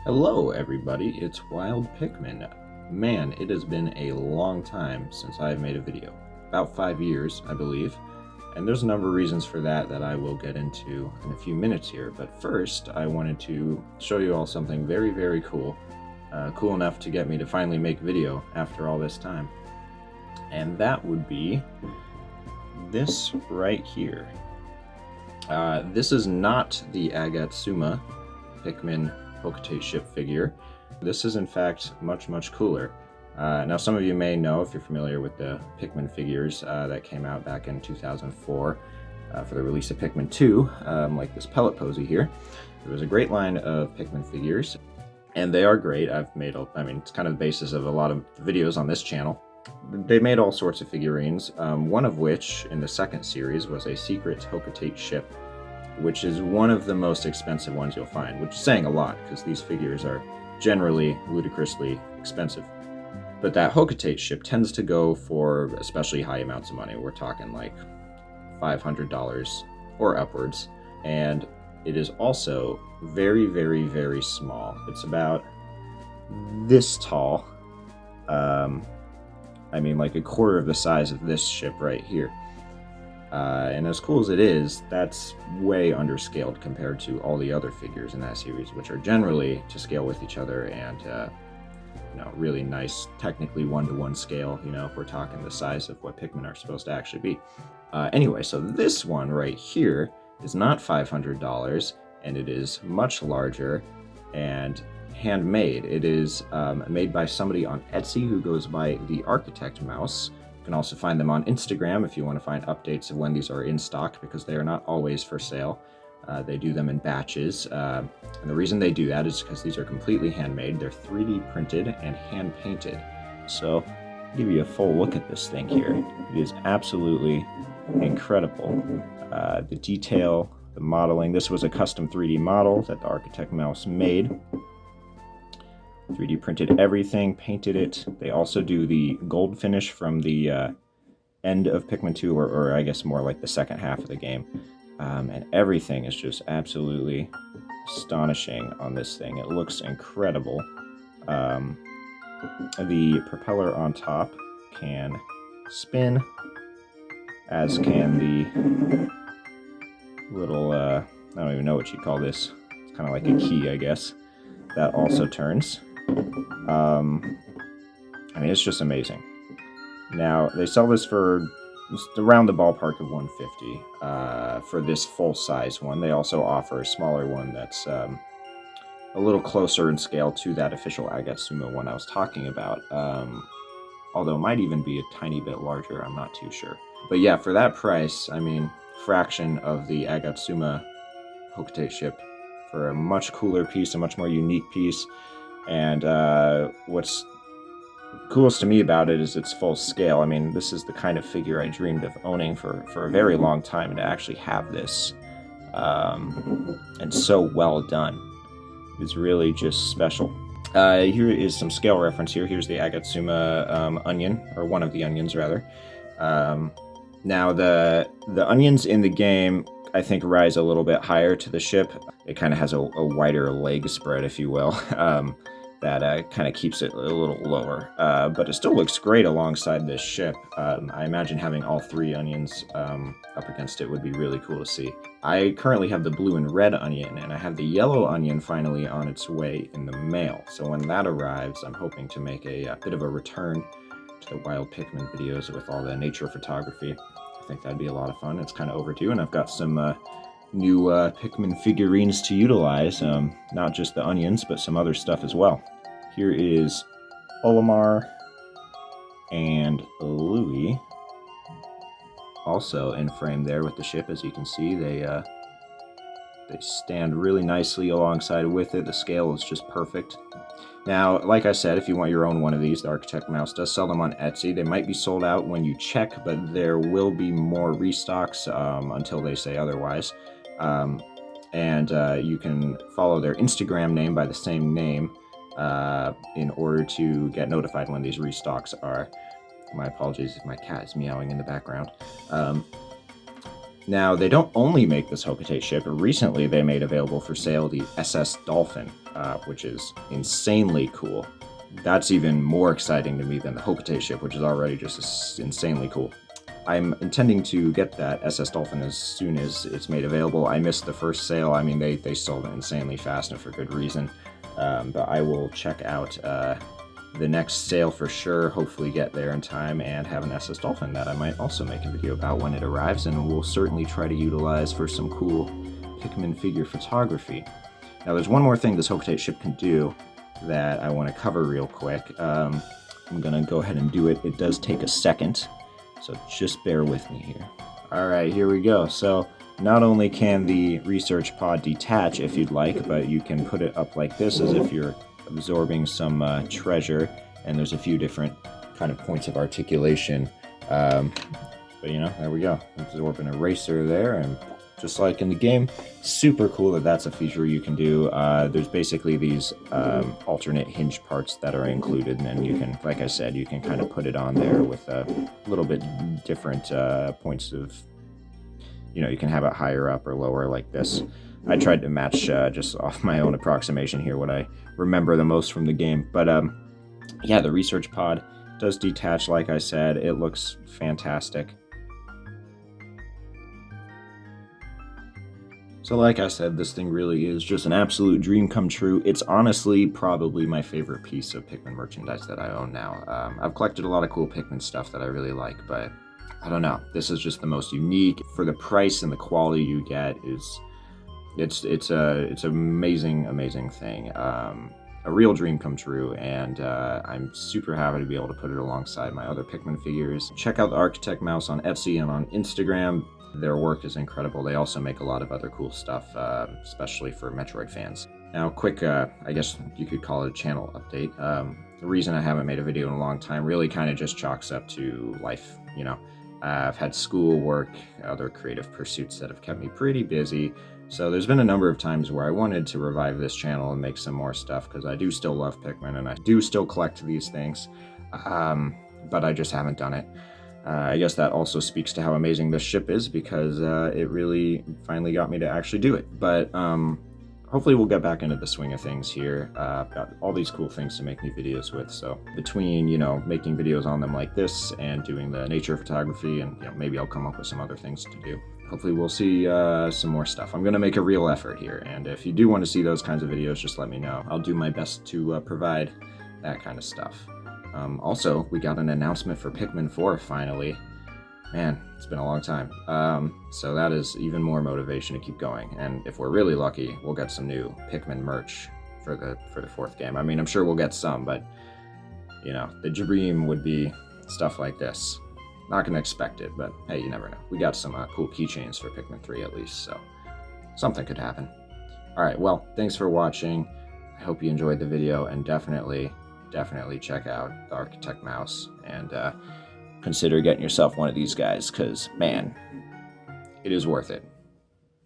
Hello everybody, it's Wild Pikmin. Man, it has been a long time since I've made a video. About 5 years, I believe. And there's a number of reasons for that I will get into in a few minutes here. But first, I wanted to show you all something very, very cool. Cool enough to get me to finally make video after all this time. And that would be this right here. This is not the Agatsuma Pikmin Hocotate Ship figure. This is in fact much, much cooler. Now some of you may know, if you're familiar with the Pikmin figures that came out back in 2004 for the release of Pikmin 2, like this pellet posy here. There was a great line of Pikmin figures, and they are great. It's kind of the basis of a lot of videos on this channel. They made all sorts of figurines, one of which in the second series was a secret Hocotate Ship, which is one of the most expensive ones you'll find, which is saying a lot because these figures are generally ludicrously expensive. But that Hocotate Ship tends to go for especially high amounts of money. We're talking like $500 or upwards. And it is also very, very, very small. It's about this tall. Like a quarter of the size of this ship right here. And as cool as it is, that's way underscaled compared to all the other figures in that series, which are generally to scale with each other and, really nice, technically one-to-one scale, if we're talking the size of what Pikmin are supposed to actually be. Anyway, so this one right here is not $500, and it is much larger and handmade. It is made by somebody on Etsy who goes by the Architect Mouse. You can also find them on Instagram if you want to find updates of when these are in stock, because they are not always for sale. They do them in batches, and the reason they do that is because these are completely handmade. They're 3D printed and hand painted. So I'll give you a full look at this thing here. It is absolutely incredible. The detail, the modeling. This was a custom 3D model that the Architect Mouse made. 3D printed everything, painted it. They also do the gold finish from the end of Pikmin 2, or I guess more like the second half of the game. And everything is just absolutely astonishing on this thing. It looks incredible. The propeller on top can spin, as can the little, I don't even know what you call this. It's kind of like a key, I guess. That also turns. It's just amazing. Now, they sell this for just around the ballpark of $150 for this full-size one. They also offer a smaller one that's a little closer in scale to that official Agatsuma one I was talking about. Although it might even be a tiny bit larger, I'm not too sure. But yeah, for that price, fraction of the Agatsuma Hocotate Ship for a much cooler piece, a much more unique piece. And what's coolest to me about it is its full scale. This is the kind of figure I dreamed of owning for a very long time, and to actually have this and so well done is really just special. Here is some scale reference here. Here's the Agatsuma onion, or one of the onions rather. Now the onions in the game, I think, rise a little bit higher to the ship. It kind of has a wider leg spread, if you will, that kind of keeps it a little lower. But it still looks great alongside this ship. I imagine having all three onions up against it would be really cool to see. I currently have the blue and red onion, and I have the yellow onion finally on its way in the mail. So when that arrives, I'm hoping to make a bit of a return to the Wild Pikmin videos with all the nature photography. I think that'd be a lot of fun. It's kind of overdue, and I've got some new Pikmin figurines to utilize, not just the onions, but some other stuff as well. Here is Olimar and Louie, also in frame there with the ship. As you can see, they stand really nicely alongside with it. The scale is just perfect. Now, like I said, if you want your own one of these, the Architect Mouse does sell them on Etsy. They might be sold out when you check, but there will be more restocks until they say otherwise. You can follow their Instagram name by the same name in order to get notified when these restocks are. My apologies if my cat is meowing in the background. Now, they don't only make this Hocotate ship. Recently, they made available for sale the SS Dolphin, which is insanely cool. That's even more exciting to me than the Hocotate ship, which is already just insanely cool. I'm intending to get that SS Dolphin as soon as it's made available. I missed the first sale. I mean, they sold it insanely fast and for good reason. But I will check out the next sale for sure, hopefully get there in time and have an SS Dolphin that I might also make a video about when it arrives, and we'll certainly try to utilize for some cool Pikmin figure photography. Now there's one more thing this Hocotate ship can do that I want to cover real quick. I'm gonna go ahead and do it. It does take a second, so just bear with me here. Alright, here we go. So not only can the research pod detach if you'd like, but you can put it up like this as if you're absorbing some treasure, and there's a few different kind of points of articulation, but you know, there we go, absorb an eraser there, and just like in the game, super cool that that's a feature you can do. There's basically these alternate hinge parts that are included, and then you can, like I said, you can kind of put it on there with a little bit different points of, you know, you can have it higher up or lower like this. I tried to match just off my own approximation here what I remember the most from the game. But yeah, the research pod does detach, like I said. It looks fantastic. So like I said, this thing really is just an absolute dream come true. It's honestly probably my favorite piece of Pikmin merchandise that I own now. I've collected a lot of cool Pikmin stuff that I really like, but I don't know. This is just the most unique. For the price and the quality you get, it's an amazing thing. A real dream come true, and I'm super happy to be able to put it alongside my other Pikmin figures. Check out the Architect Mouse on Etsy and on Instagram. Their work is incredible. They also make a lot of other cool stuff, especially for Metroid fans. Now, quick, I guess you could call it a channel update. The reason I haven't made a video in a long time really kind of just chalks up to life, you know. I've had school, work, other creative pursuits that have kept me pretty busy. So there's been a number of times where I wanted to revive this channel and make some more stuff, because I do still love Pikmin and I do still collect these things, but I just haven't done it. I guess that also speaks to how amazing this ship is, because it really finally got me to actually do it. But hopefully we'll get back into the swing of things here. I've got all these cool things to make new videos with, so between, you know, making videos on them like this and doing the nature photography, and, you know, maybe I'll come up with some other things to do. Hopefully we'll see some more stuff. I'm going to make a real effort here, and if you do want to see those kinds of videos, just let me know. I'll do my best to provide that kind of stuff. Also, we got an announcement for Pikmin 4 finally. Man, it's been a long time. So that is even more motivation to keep going. And if we're really lucky, we'll get some new Pikmin merch for the fourth game. I mean, I'm sure we'll get some, but you know, the dream would be stuff like this. Not gonna expect it, but hey, you never know. We got some cool keychains for Pikmin 3 at least, so something could happen. Alright, well, thanks for watching. I hope you enjoyed the video, and definitely check out the Architect Mouse, and consider getting yourself one of these guys, because, man, it is worth it.